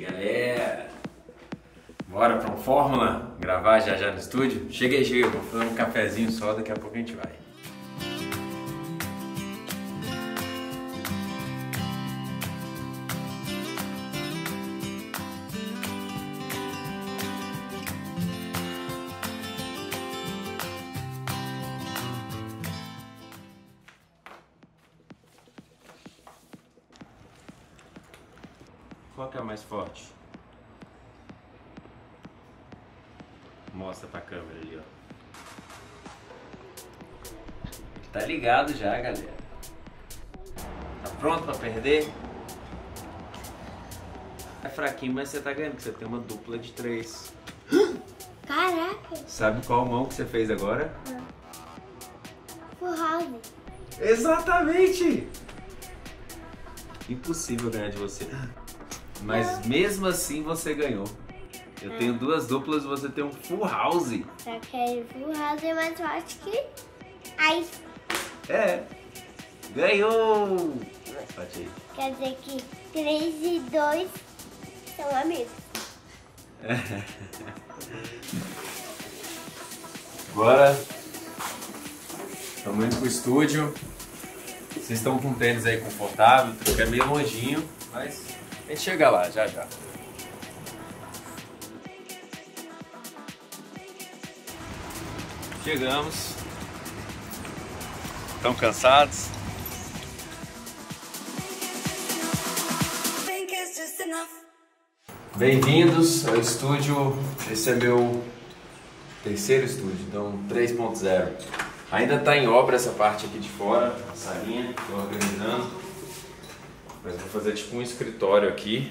Galera, bora pra um Fórmula? Gravar já no estúdio? Cheguei, vou fazer um cafezinho só, daqui a pouco a gente vai. Qual que é o mais forte? Mostra pra câmera ali, ó. Tá ligado já, galera. Tá pronto pra perder? É fraquinho, mas você tá ganhando, que você tem uma dupla de 3. Caraca! Sabe qual mão que você fez agora? Full house. Exatamente! Impossível ganhar de você. Mas mesmo assim você ganhou. Eu tenho 2 duplas e você tem um full house. Só que full house é mais forte que Ice. É. Ganhou! Bate aí. Quer dizer que 3 e 2 são amigos. Agora estamos indo pro estúdio. Vocês estão com tênis aí confortável, porque é meio longinho, mas a gente chega lá, já. Chegamos. Estão cansados? Bem-vindos ao estúdio. Esse é meu terceiro estúdio, então 3.0. Ainda está em obra essa parte aqui de fora, a salinha, estou organizando. Mas vou fazer tipo um escritório aqui.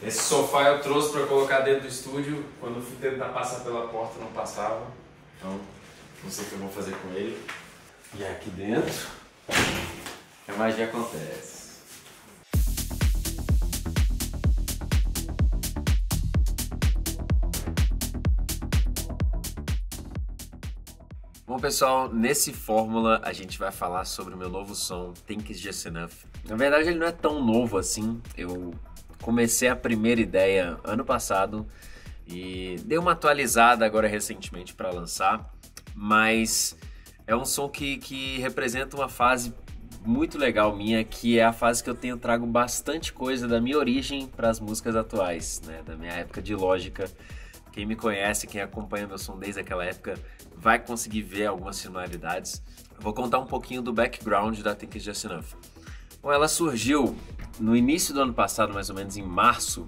Esse sofá eu trouxe para colocar dentro do estúdio. Quando eu fui tentar passar pela porta não passava. Então não sei o que eu vou fazer com ele. E aqui dentro a magia acontece. Bom pessoal, nesse Fórmula a gente vai falar sobre o meu novo som, Think It's Just Enough. Na verdade ele não é tão novo assim, eu comecei a primeira ideia ano passado e dei uma atualizada agora recentemente para lançar, mas é um som que representa uma fase muito legal minha, que é a fase que eu trago bastante coisa da minha origem para as músicas atuais, né? Da minha época de Lógica. Quem me conhece, quem acompanha meu som desde aquela época, vai conseguir ver algumas similaridades. Vou contar um pouquinho do background da Think It's Just Enough. Bom, ela surgiu no início do ano passado, mais ou menos em março,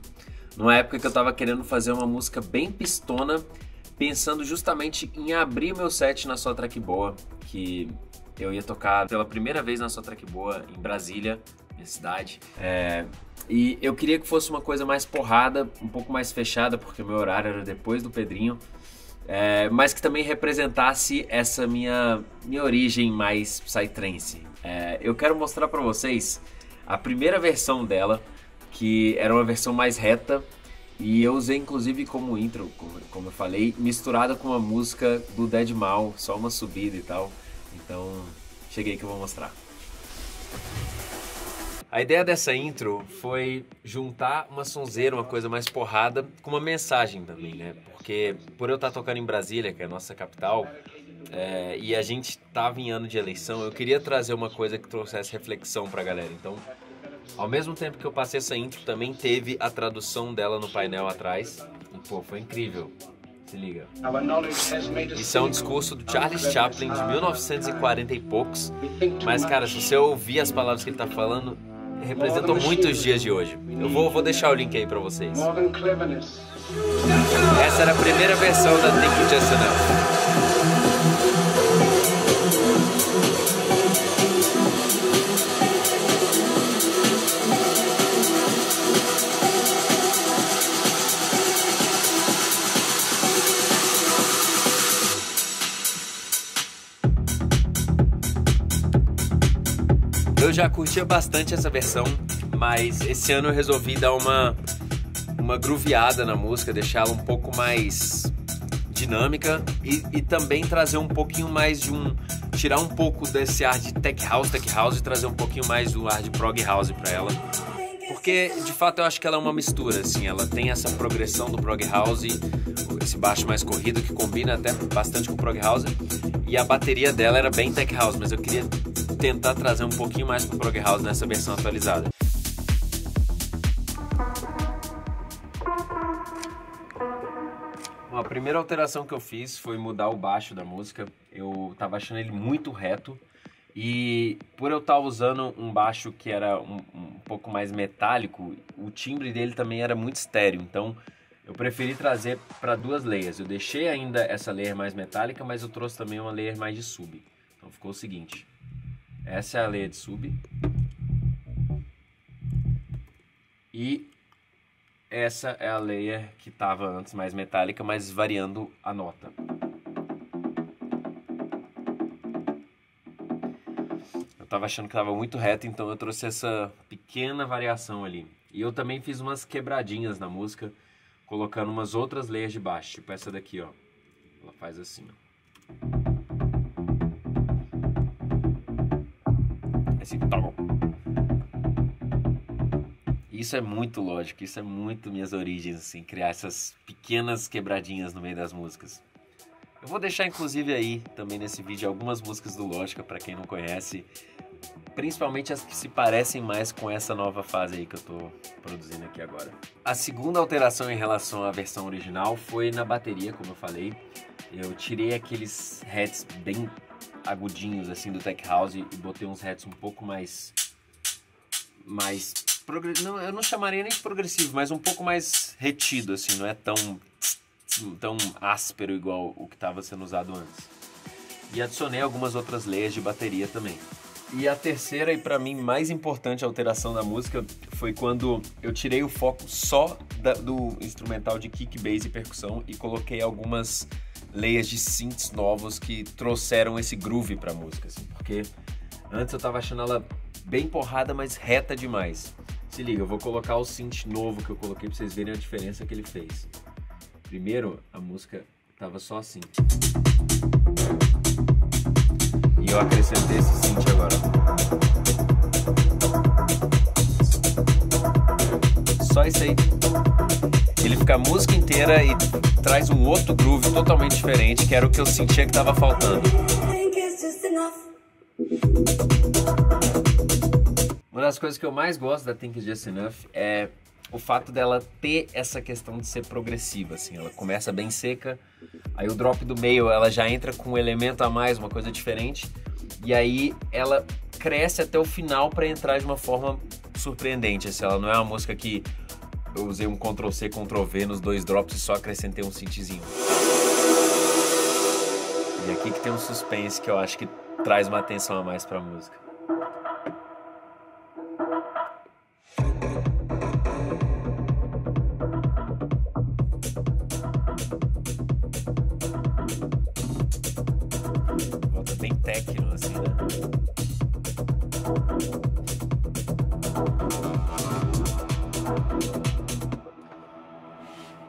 numa época que eu estava querendo fazer uma música bem pistona, pensando justamente em abrir meu set na Só Track Boa, que eu ia tocar pela primeira vez na Só Track Boa em Brasília, minha cidade. E eu queria que fosse uma coisa mais porrada, um pouco mais fechada, porque o meu horário era depois do Pedrinho, mas que também representasse essa minha origem mais psytrance. Eu quero mostrar pra vocês a primeira versão dela, que era uma versão mais reta, e eu usei inclusive como intro, como eu falei, misturada com uma música do Deadmau5, só uma subida e tal. Então, cheguei que eu vou mostrar. A ideia dessa intro foi juntar uma sonzeira, uma coisa mais porrada, com uma mensagem também, né? Porque por eu estar tocando em Brasília, que é a nossa capital, e a gente estava em ano de eleição, eu queria trazer uma coisa que trouxesse reflexão pra galera. Então, ao mesmo tempo que eu passei essa intro, também teve a tradução dela no painel atrás. E pô, foi incrível. Se liga. Isso é um discurso do Charles Chaplin de 1940 e poucos. Mas, cara, se você ouvir as palavras que ele tá falando, representam muitos dias de hoje. Eu vou deixar o link aí pra vocês. Essa era a primeira versão da Think It's Just Enough. Eu já curtia bastante essa versão, mas esse ano eu resolvi dar uma grooveada na música, deixá-la um pouco mais dinâmica e também trazer um pouquinho mais de tirar um pouco desse ar de tech house e trazer um pouquinho mais do ar de prog house pra ela. Porque, de fato, eu acho que ela é uma mistura, assim. Ela tem essa progressão do prog house, esse baixo mais corrido que combina até bastante com o prog house. E a bateria dela era bem tech house, mas eu queria tentar trazer um pouquinho mais pro prog house nessa versão atualizada. Bom, a primeira alteração que eu fiz foi mudar o baixo da música. Eu tava achando ele muito reto. E por eu estar usando um baixo que era um pouco mais metálico, o timbre dele também era muito estéreo. Então eu preferi trazer para duas layers. Eu deixei ainda essa layer mais metálica, mas eu trouxe também uma layer mais de sub. Então ficou o seguinte. Essa é a layer de sub. E essa é a layer que estava antes mais metálica, mas variando a nota. Tava achando que tava muito reto, então eu trouxe essa pequena variação ali. E eu também fiz umas quebradinhas na música, colocando umas outras layers de baixo, tipo essa daqui, ó. Ela faz assim, ó. Esse tom. Isso é muito lógico, isso é muito minhas origens, assim, criar essas pequenas quebradinhas no meio das músicas. Eu vou deixar inclusive aí também nesse vídeo algumas músicas do Lógica para quem não conhece, principalmente as que se parecem mais com essa nova fase aí que eu tô produzindo aqui agora. A segunda alteração em relação à versão original foi na bateria, como eu falei. Eu tirei aqueles heads bem agudinhos assim do tech house e botei uns heads um pouco mais não, eu não chamaria nem de progressivo, mas um pouco mais retido assim, não é tão áspero igual o que estava sendo usado antes. E adicionei algumas outras layers de bateria também. E a terceira e para mim mais importante alteração da música foi quando eu tirei o foco só do instrumental de kick, bass e percussão e coloquei algumas layers de synths novos que trouxeram esse groove pra música, assim, porque antes eu tava achando ela bem porrada, mas reta demais. Se liga, eu vou colocar o synth novo que eu coloquei pra vocês verem a diferença que ele fez. Primeiro, a música tava só assim. E eu acrescentei esse synth agora. Só isso aí. Ele fica a música inteira e traz um outro groove totalmente diferente, que era o que eu sentia que tava faltando. Uma das coisas que eu mais gosto da Think It's Just Enough é o fato dela ter essa questão de ser progressiva, assim, ela começa bem seca, aí o drop do meio ela já entra com um elemento a mais, uma coisa diferente, e aí ela cresce até o final para entrar de uma forma surpreendente, assim, ela não é uma música que eu usei um Ctrl+C, Ctrl+V nos dois drops e só acrescentei um synthzinho. E aqui que tem um suspense que eu acho que traz uma atenção a mais pra música. Volta bem techno, assim, né?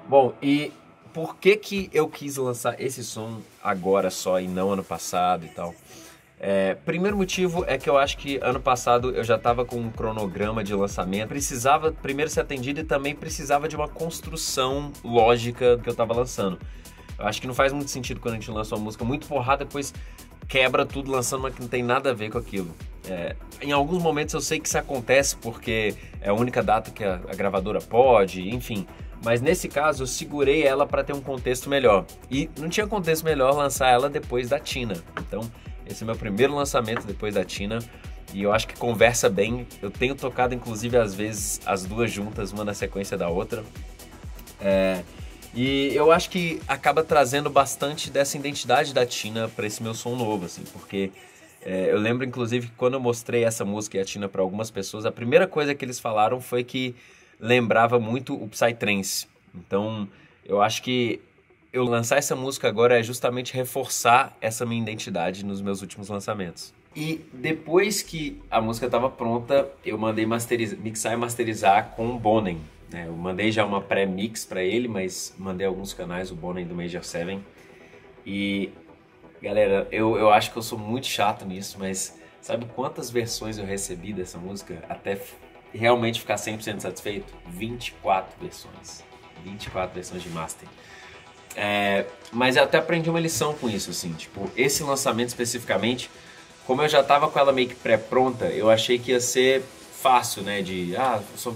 Bom, e por que eu quis lançar esse som agora só e não ano passado e tal? Primeiro motivo é que eu acho que ano passado eu já estava com um cronograma de lançamento, precisava primeiro ser atendido e também precisava de uma construção lógica do que eu estava lançando. Eu acho que não faz muito sentido quando a gente lança uma música muito porrada, depois quebra tudo lançando uma que não tem nada a ver com aquilo. Em alguns momentos eu sei que isso acontece porque é a única data que a gravadora pode, enfim. Mas nesse caso eu segurei ela para ter um contexto melhor. E não tinha contexto melhor lançar ela depois da Tina. Então esse é meu primeiro lançamento depois da Tina. E eu acho que conversa bem. Eu tenho tocado inclusive às vezes as duas juntas, uma na sequência da outra. E eu acho que acaba trazendo bastante dessa identidade da Tina para esse meu som novo, assim. Porque eu lembro inclusive que quando eu mostrei essa música e a Tina para algumas pessoas, a primeira coisa que eles falaram foi que lembrava muito o Psytrance. Então eu acho que eu lançar essa música agora é justamente reforçar essa minha identidade nos meus últimos lançamentos. E depois que a música estava pronta, eu mandei mixar e masterizar com o Bonen. Eu mandei já uma pré-mix para ele, mas mandei alguns canais, o Bonen do Major 7. E galera, eu acho que eu sou muito chato nisso, mas sabe quantas versões eu recebi dessa música até realmente ficar 100% satisfeito? 24 versões. 24 versões de master. Mas eu até aprendi uma lição com isso, assim, tipo, esse lançamento especificamente, como eu já tava com ela meio que pré-pronta, eu achei que ia ser fácil, né,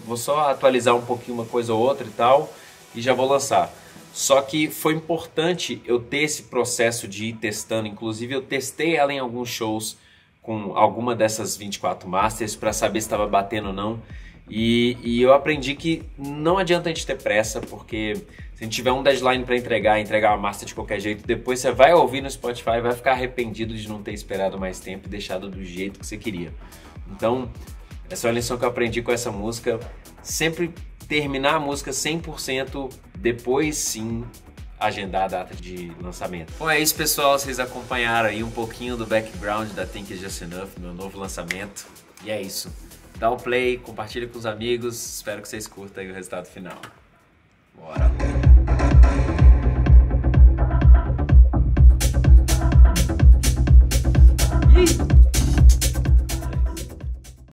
vou só atualizar um pouquinho uma coisa ou outra e tal, e já vou lançar. Só que foi importante eu ter esse processo de ir testando, inclusive eu testei ela em alguns shows com alguma dessas 24 masters para saber se estava batendo ou não. E eu aprendi que não adianta a gente ter pressa, porque se a gente tiver um deadline para entregar uma master de qualquer jeito, depois você vai ouvir no Spotify e vai ficar arrependido de não ter esperado mais tempo e deixado do jeito que você queria. Então, essa é uma lição que eu aprendi com essa música. Sempre terminar a música 100%, depois sim agendar a data de lançamento. Bom, é isso, pessoal. Vocês acompanharam aí um pouquinho do background da Think It's Just Enough, meu novo lançamento. E é isso. Dá um play, compartilha com os amigos. Espero que vocês curtam aí o resultado final. Bora!